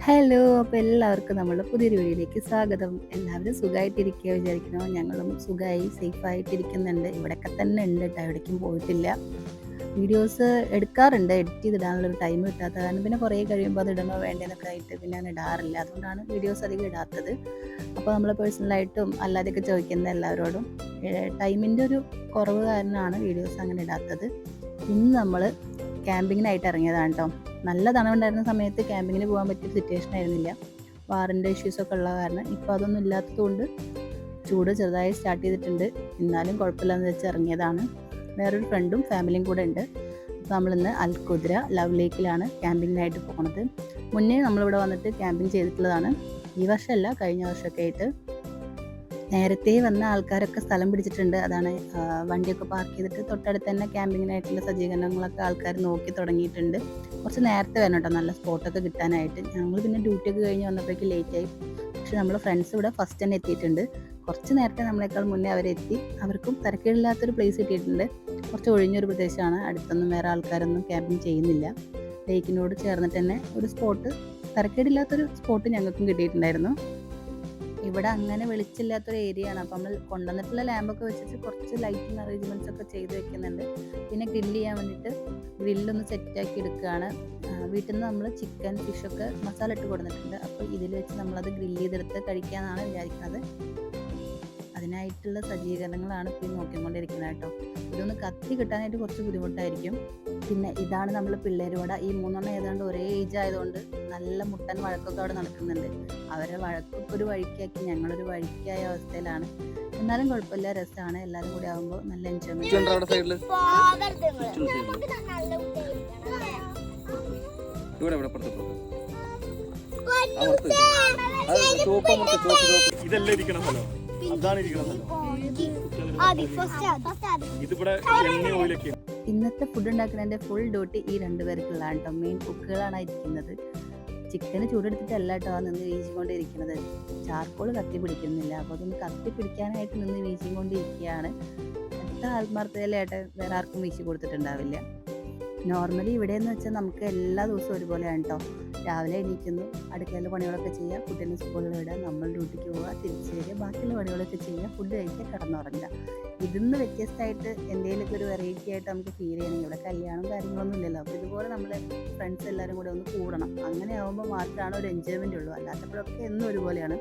Hello! അപ്പോൾ എല്ലാവർക്കും നമ്മുടെ പുതിയൊരു വീഡിയോയിലേക്ക് സ്വാഗതം. എല്ലാവരും സുഖമായിട്ടിരിക്കുക വിചാരിക്കുന്നു. ഞങ്ങളും സുഖമായി സേഫായിട്ടിരിക്കുന്നുണ്ട്. ഇവിടെയൊക്കെ തന്നെ ഉണ്ട് കേട്ടോ, എവിടേക്കും പോയിട്ടില്ല. വീഡിയോസ് എടുക്കാറുണ്ട്, എഡിറ്റ് ചെയ്തിടാനുള്ളൊരു ടൈം കിട്ടാത്ത കാരണം പിന്നെ കുറേ കഴിയുമ്പോൾ അത് ഇടണോ വേണ്ടതെന്നൊക്കെ ആയിട്ട് പിന്നെ ഞാൻ ഇടാറില്ല. അതുകൊണ്ടാണ് വീഡിയോസ് അധികം ഇടാത്തത്. അപ്പോൾ നമ്മൾ പേഴ്സണലായിട്ടും അല്ലാതെയൊക്കെ ചോദിക്കുന്ന എല്ലാവരോടും ടൈമിൻ്റെ ഒരു കുറവ് കാരണമാണ് വീഡിയോസ് അങ്ങനെ ഇടാത്തത്. ഇന്ന് നമ്മൾ ക്യാമ്പിങ്ങിനായിട്ട് ഇറങ്ങിയതാണ് കേട്ടോ. നല്ല തണവുണ്ടായിരുന്ന സമയത്ത് ക്യാമ്പിങ്ങിന് പോകാൻ പറ്റിയൊരു സിറ്റുവേഷൻ ആയിരുന്നില്ല. വാറിൻ്റെ ഇഷ്യൂസൊക്കെ ഉള്ള കാരണം. ഇപ്പോൾ അതൊന്നും ഇല്ലാത്തതുകൊണ്ട് ചൂട് ചെറുതായി സ്റ്റാർട്ട് ചെയ്തിട്ടുണ്ട്. എന്നാലും കുഴപ്പമില്ലെന്ന് വെച്ച് ഇറങ്ങിയതാണ്. വേറൊരു ഫ്രണ്ടും ഫാമിലിയും കൂടെ ഉണ്ട്. അപ്പോൾ നമ്മളിന്ന് അൽകുദ്ര ലവ് ലേക്കിലാണ് ക്യാമ്പിങ്ങിനായിട്ട് പോകുന്നത്. മുന്നേ നമ്മളിവിടെ വന്നിട്ട് ക്യാമ്പിങ് ചെയ്തിട്ടുള്ളതാണ്. ഈ വർഷമല്ല, കഴിഞ്ഞ വർഷമൊക്കെ ആയിട്ട്. നേരത്തെ വന്ന ആൾക്കാരൊക്കെ സ്ഥലം പിടിച്ചിട്ടുണ്ട്. അതാണ് വണ്ടിയൊക്കെ പാർക്ക് ചെയ്തിട്ട് തൊട്ടടുത്ത് തന്നെ ക്യാമ്പിങ്ങിനായിട്ടുള്ള സജ്ജീകരണങ്ങളൊക്കെ ആൾക്കാർ നോക്കി തുടങ്ങിയിട്ടുണ്ട്. കുറച്ച് നേരത്തെ വരണം കേട്ടോ, നല്ല സ്പോട്ടൊക്കെ കിട്ടാനായിട്ട്. ഞങ്ങൾ പിന്നെ ഡ്യൂട്ടിയൊക്കെ കഴിഞ്ഞ് വന്നപ്പോഴേക്ക് ലേറ്റായി. പക്ഷെ നമ്മൾ ഫ്രണ്ട്സ് ഇവിടെ ഫസ്റ്റ് തന്നെ എത്തിയിട്ടുണ്ട്. കുറച്ച് നേരത്തെ നമ്മളെക്കാൾ മുന്നേ അവരെത്തി. അവർക്കും തിരക്കേടില്ലാത്തൊരു പ്ലേസ് കിട്ടിയിട്ടുണ്ട്. കുറച്ച് ഒഴിഞ്ഞൊരു പ്രദേശമാണ്. അടുത്തൊന്നും വേറെ ആൾക്കാരൊന്നും ക്യാമ്പിങ് ചെയ്യുന്നില്ല. ലേക്കിനോട് ചേർന്നിട്ട് തന്നെ ഒരു സ്പോട്ട്, തിരക്കേടില്ലാത്തൊരു സ്പോട്ട് ഞങ്ങൾക്കും കിട്ടിയിട്ടുണ്ടായിരുന്നു. ഇവിടെ അങ്ങനെ വെളിച്ചില്ലാത്തൊരു ഏരിയ ആണ്. അപ്പം നമ്മൾ കൊണ്ടുവന്നിട്ടുള്ള ലാമ്പൊക്കെ വെച്ചിട്ട് കുറച്ച് ലൈറ്റിംഗ് അറേഞ്ച്മെൻറ്റ്സ് ഒക്കെ ചെയ്ത് വെക്കുന്നുണ്ട്. പിന്നെ ഗ്രില്ല് ചെയ്യാൻ വേണ്ടിയിട്ട് ഗ്രില്ലൊന്ന് സെറ്റാക്കി എടുക്കുകയാണ്. വീട്ടിൽ നിന്ന് നമ്മൾ ചിക്കൻ ഫിഷൊക്കെ മസാല ഇട്ട് കൊടുത്തിട്ടുണ്ട്. അപ്പോൾ ഇതിൽ വെച്ച് നമ്മളത് ഗ്രില്ല് ചെയ്തെടുത്ത് കഴിക്കാമെന്നാണ് വിചാരിക്കുന്നത്. അതിനായിട്ടുള്ള സജ്ജീകരണങ്ങളാണ് ഇപ്പോൾ നോക്കിക്കൊണ്ടിരിക്കുന്നത് കേട്ടോ. ഇതൊന്ന് കത്തി കിട്ടാനായിട്ട് കുറച്ച് ബുദ്ധിമുട്ടായിരിക്കും. പിന്നെ ഇതാണ് നമ്മൾ പിള്ളേർ വട. ഈ മൂന്നെണ്ണം ഏതാണ്ട് ഒരേ ഏജ് ആയതുകൊണ്ട് നല്ല മുട്ടൻ വഴക്കൊക്കെ അവിടെ നടക്കുന്നുണ്ട്. അവരെ വഴക്കൊക്കെ ഒരു വഴിക്കാക്കി ഞങ്ങളൊരു വഴിക്കായ അവസ്ഥയിലാണ്. എന്നാലും കുഴപ്പമില്ല, രസമാണ്. എല്ലാവരും കൂടി ആകുമ്പോൾ നല്ല എൻജോയ്മെന്റ്. ഇന്നത്തെ ഫുഡ് ഉണ്ടാക്കുന്നതിന്റെ ഫുൾ ഡ്യൂട്ടി ഈ രണ്ടുപേർക്കുള്ളതാണ് കേട്ടോ. മെയിൻ കുക്കുകളാണ് ഇരിക്കുന്നത്. ചിക്കന് ചൂടെടുത്തിട്ടല്ല കേട്ടോ നിന്ന് വീശിക്കൊണ്ടിരിക്കുന്നത്. ചാർക്കോൾ കത്തി പിടിക്കുന്നില്ല. അപ്പോൾ അതൊന്ന് കത്തി പിടിക്കാനായിട്ട് നിന്ന് വീശിക്കൊണ്ടിരിക്കുകയാണ്. എത്ര ആത്മാർത്ഥതയിലായിട്ട് വേറെ ആർക്കും വീശി കൊടുത്തിട്ടുണ്ടാവില്ല. നോർമലി ഇവിടെയെന്ന് വെച്ചാൽ നമുക്ക് എല്ലാ ദിവസവും ഒരുപോലെയാണ് കേട്ടോ. രാവിലെ എണീക്കുന്നു, അടുക്കളയിലെ പണികളൊക്കെ ചെയ്യുക, കുട്ടീനെ സ്കൂളിൽ വിടുക, നമ്മൾ ഡ്യൂട്ടിക്ക് പോവുക, തിരിച്ച് വരിക, ബാക്കിയുള്ള പണികളൊക്കെ ചെയ്യുക, ഫുഡ് കഴിക്കുക, കിടന്നുറങ്ങുക. ഇതിന്ന് വ്യത്യസ്തമായിട്ട് എന്തെങ്കിലുമൊക്കെ ഒരു വെറൈറ്റി ആയിട്ട് നമുക്ക് ഫീൽ ചെയ്യണമെങ്കിൽ ഇവിടെ കല്യാണം കാര്യങ്ങളൊന്നും ഇല്ലല്ലോ. അപ്പോൾ ഇതുപോലെ നമ്മൾ ഫ്രണ്ട്സ് എല്ലാവരും കൂടെ ഒന്ന് കൂടണം. അങ്ങനെ ആകുമ്പോൾ മാത്രമാണ് ഒരു എൻജോയ്മെൻ്റ് ഉള്ളൂ. അല്ലാത്തപ്പോഴൊക്കെ എന്നും ഒരുപോലെയാണ്.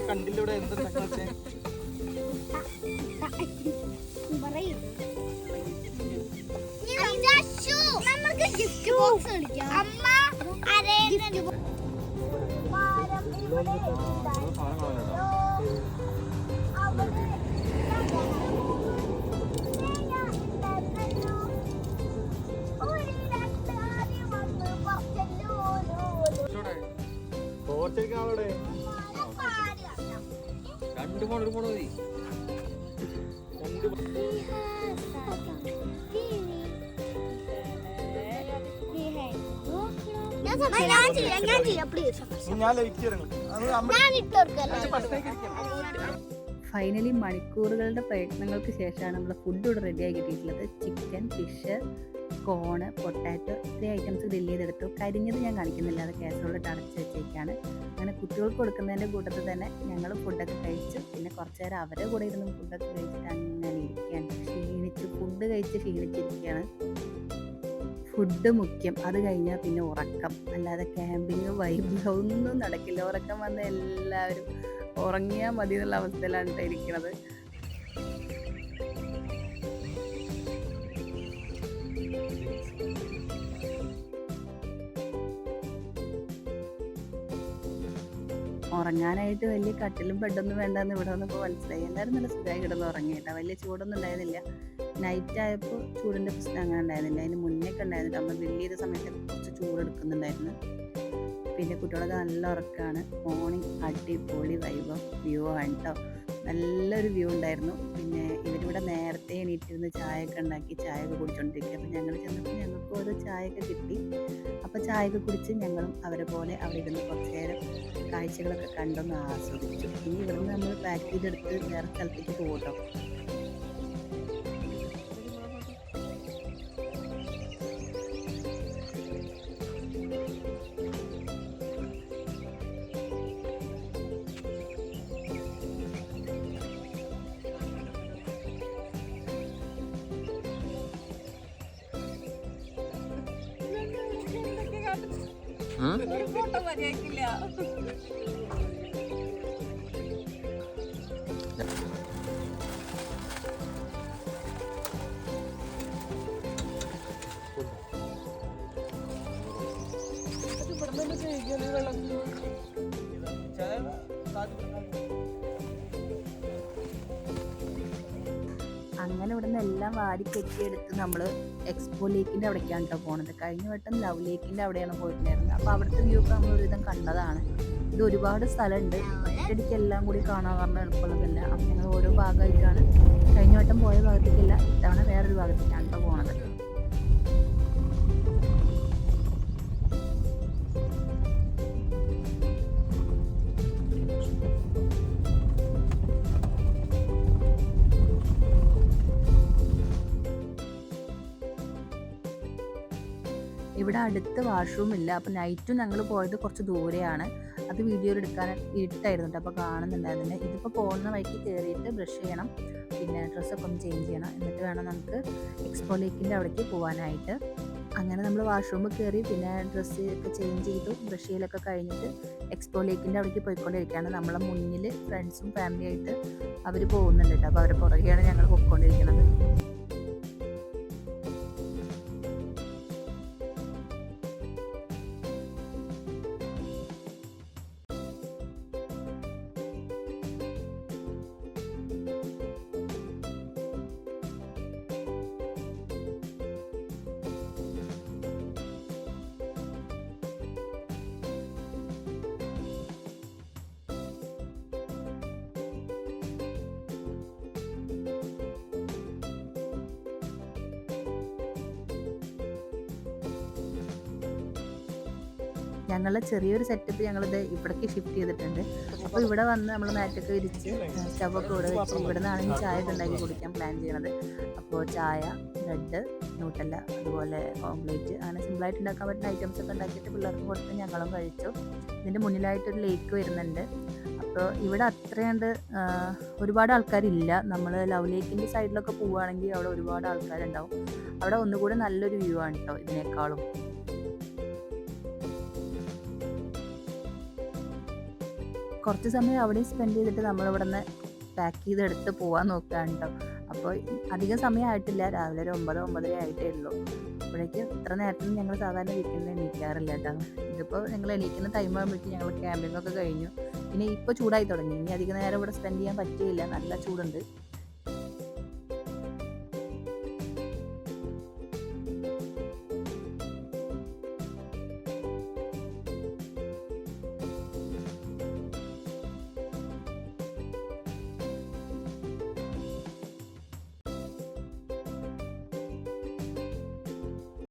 കണ്ടില്ലൂടെ എന്ത് തോറ്റേക്കാളോടെ രണ്ടു പോണ മതി. ഫൈനലി മണിക്കൂറുകളുടെ പ്രയത്നങ്ങൾക്ക് ശേഷമാണ് നമ്മൾ ഫുഡ് ഇവിടെ റെഡിയായി കിട്ടിയിട്ടുള്ളത്. ചിക്കൻ, ഫിഷ്, കോണ്, പൊട്ടാറ്റോ, ഇത്രയും ഐറ്റംസ് ഗ്രില്ല് ചെയ്തെടുത്തു. കരിഞ്ഞത് ഞാൻ കാണിക്കുന്നില്ല, അത് കാസറോളിട്ട് അടച്ച് വെച്ചേക്കാണ്. അങ്ങനെ കുട്ടികൾക്ക് കൊടുക്കുന്നതിൻ്റെ കൂട്ടത്തിൽ തന്നെ ഞങ്ങൾ ഫുഡൊക്കെ കഴിച്ചു. പിന്നെ കുറച്ച് നേരം അവരെ കൂടെ ഇരുന്ന് ഫുഡൊക്കെ കഴിച്ചിട്ട് അങ്ങനെ ഇരിക്കുകയാണ്. ഫുഡ് കഴിച്ച് ക്ഷീണിച്ചിരിക്കുകയാണ്. ഫുഡ് മുഖ്യം, അത് കഴിഞ്ഞാൽ പിന്നെ ഉറക്കം. അല്ലാതെ ക്യാമ്പിങ് വൈബ് ഒന്നും നടക്കില്ല. ഉറക്കം വന്ന എല്ലാവരും ഉറങ്ങിയാൽ മതി എന്നുള്ള അവസ്ഥയിലാണ് ഇരിക്കുന്നത്. ഉറങ്ങാനായിട്ട് വലിയ കട്ടിലും ബെഡൊന്നും വേണ്ടെന്ന് ഇവിടെ വന്നപ്പോൾ മനസ്സിലായി. എല്ലാവരും നല്ല സുഖമായി കിടന്ന് ഉറങ്ങിയിട്ടാ. വലിയ ചൂടൊന്നും ഉണ്ടായിരുന്നില്ല. നൈറ്റ് ആയപ്പോൾ ചൂടിൻ്റെ പ്രശ്നം അങ്ങനെ ഉണ്ടായിരുന്നില്ല. അതിന് മുന്നേക്കെ ഉണ്ടായിരുന്നില്ല. നമ്മൾ ഗ്രില്ല് ചെയ്ത സമയത്ത് കുറച്ച് ചൂടെടുക്കുന്നുണ്ടായിരുന്നു. പിന്നെ കുട്ടികളൊക്കെ നല്ല ഉറക്കമാണ്. മോർണിംഗ് അടിപൊളി വൈബോ വ്യൂ ആണ് കേട്ടോ. നല്ലൊരു വ്യൂ ഉണ്ടായിരുന്നു. പിന്നെ ഇവരിവിടെ നേരത്തെ എണീറ്റിരുന്ന് ചായയൊക്കെ ഉണ്ടാക്കി ചായയൊക്കെ കുടിച്ചുകൊണ്ടിരിക്കുക. അപ്പോൾ ഞങ്ങൾ ചെന്നപ്പോൾ ഞങ്ങൾക്ക് ഓരോ ചായയൊക്കെ കിട്ടി. അപ്പോൾ ചായയൊക്കെ കുടിച്ച് ഞങ്ങളും അവരെ പോലെ അവിടെ ഇരുന്ന് കുറച്ച് നേരം കാഴ്ചകളൊക്കെ കണ്ടൊന്ന് ആസ്വദിച്ചു. ഇനി ഇവിടുന്ന് നമ്മൾ പാക്ക് ചെയ്തെടുത്ത് വേറെ സ്ഥലത്തേക്ക് പോകട്ടോ. ഫോട്ടോ മതിയാക്കില്ല. അങ്ങനെ ഇവിടുന്ന് എല്ലാം വാരി കെട്ടിയെടുത്ത് നമ്മൾ എക്സ്പോ ലേക്കിൻ്റെ അവിടേക്കാണ് കേട്ടോ പോണത്. കഴിഞ്ഞ വട്ടം ലവ് ലേക്കിൻ്റെ അവിടെയാണ് പോയിട്ടുണ്ടായിരുന്നത്. അപ്പോൾ അവിടുത്തെ വ്യൂ ഒക്കെ നമ്മൾ ഒരുവിധം കണ്ടതാണ്. ഇത് ഒരുപാട് സ്ഥലമുണ്ട്, ഒറ്റയടിക്ക് എല്ലാം കൂടി കാണാൻ പറഞ്ഞാൽ എളുപ്പമുള്ളതല്ല. അപ്പം ഞങ്ങൾ ഓരോ ഭാഗമായിട്ടാണ്, കഴിഞ്ഞ വട്ടം പോയ ഭാഗത്തേക്കല്ല, ഇത്തവണ വേറൊരു ഭാഗത്തേക്കാണ് കേട്ടോ പോണത്. ഇവിടെ അടുത്ത് വാഷ്റൂം ഇല്ല. അപ്പോൾ നൈറ്റും ഞങ്ങൾ പോയത് കുറച്ച് ദൂരെയാണ്. അത് വീഡിയോയിൽ എടുക്കാൻ ഇരുട്ടായിരുന്നു കേട്ടോ, അപ്പോൾ കാണുന്നുണ്ടായിരുന്നില്ല. ഇതിപ്പോൾ പോകുന്ന വഴിക്ക് കയറിയിട്ട് ബ്രഷ് ചെയ്യണം, പിന്നെ ഡ്രസ്സൊക്കെ ഒന്ന് ചേഞ്ച് ചെയ്യണം, എന്നിട്ട് വേണം നമുക്ക് എക്സ്പോ ലേക്കിൻ്റെ അവിടേക്ക് പോകാനായിട്ട്. അങ്ങനെ നമ്മൾ വാഷ്റൂമിൽ കയറി പിന്നെ ഡ്രസ്സ് ഒക്കെ ചേഞ്ച് ചെയ്തു, ബ്രഷ് ചെയ്യലൊക്കെ കഴിഞ്ഞിട്ട് എക്സ്പോ ലേക്കിൻ്റെ അവിടേക്ക് പോയിക്കൊണ്ടിരിക്കുകയാണ്. നമ്മളെ മുന്നിൽ ഫ്രണ്ട്സും ഫാമിലിയായിട്ട് അവർ പോകുന്നുണ്ട് കേട്ടോ. അപ്പോൾ അവരെ പുറകെയാണ് ഞങ്ങൾ പോയിക്കൊണ്ടിരിക്കുന്നത്. ഞങ്ങളുടെ ചെറിയൊരു സെറ്റപ്പ് ഞങ്ങളിത് ഇവിടേക്ക് ഷിഫ്റ്റ് ചെയ്തിട്ടുണ്ട്. അപ്പോൾ ഇവിടെ വന്ന് നമ്മൾ മാറ്റൊക്കെ വിരിച്ച് സ്റ്റവൊക്കെ ഇവിടെ വെച്ച് ഇവിടെ നിന്നാണ് ഈ ചായ ഒക്കെ ഉണ്ടാക്കി കുടിക്കാൻ പ്ലാൻ ചെയ്യണത്. അപ്പോൾ ചായ, ബ്രെഡ്, ന്യൂട്ടല്ല, അതുപോലെ ഓംലേറ്റ്, അങ്ങനെ സിമ്പിളായിട്ട് ഉണ്ടാക്കാൻ പറ്റുന്ന ഐറ്റംസ് ഒക്കെ ഉണ്ടാക്കിയിട്ട് പിള്ളേർക്ക് കൊടുത്ത് ഞങ്ങളും കഴിച്ചു. ഇതിൻ്റെ മുന്നിലായിട്ടൊരു ലേക്ക് വരുന്നുണ്ട്. അപ്പോൾ ഇവിടെ അത്രയുണ്ട് ഒരുപാട് ആൾക്കാരില്ല. നമ്മൾ ലവ് ലേക്കിൻ്റെ സൈഡിലൊക്കെ പോവുകയാണെങ്കിൽ അവിടെ ഒരുപാട് ആൾക്കാരുണ്ടാവും. അവിടെ ഒന്നുകൂടി നല്ലൊരു വ്യൂ ആണ് കേട്ടോ ഇതിനേക്കാളും. കുറച്ച് സമയം അവിടെയും സ്പെൻഡ് ചെയ്തിട്ട് നമ്മളിവിടെ നിന്ന് പാക്ക് ചെയ്തെടുത്ത് പോകാൻ നോക്കുകയാണ് കേട്ടോ. അപ്പോൾ അധികം സമയമായിട്ടില്ല, രാവിലെ ഒരു 9-9:30 ആയിട്ടേ ഉള്ളൂ. അപ്പോഴേക്ക് ഇത്ര നേരത്തിൽ ഞങ്ങൾ സാധാരണ വീട്ടിൽ എണീക്കാറില്ല കേട്ടോ. ഇതിപ്പോൾ ഞങ്ങൾ എണീക്കുന്ന ടൈം ആകുമ്പോഴേക്കും ഞങ്ങൾ ക്യാമ്പിങ്ങൊക്കെ കഴിഞ്ഞു. പിന്നെ ഇപ്പോൾ ചൂടായി തുടങ്ങി, ഇനി അധികം നേരം ഇവിടെ സ്പെൻഡ് ചെയ്യാൻ പറ്റിയില്ല, നല്ല ചൂടുണ്ട്.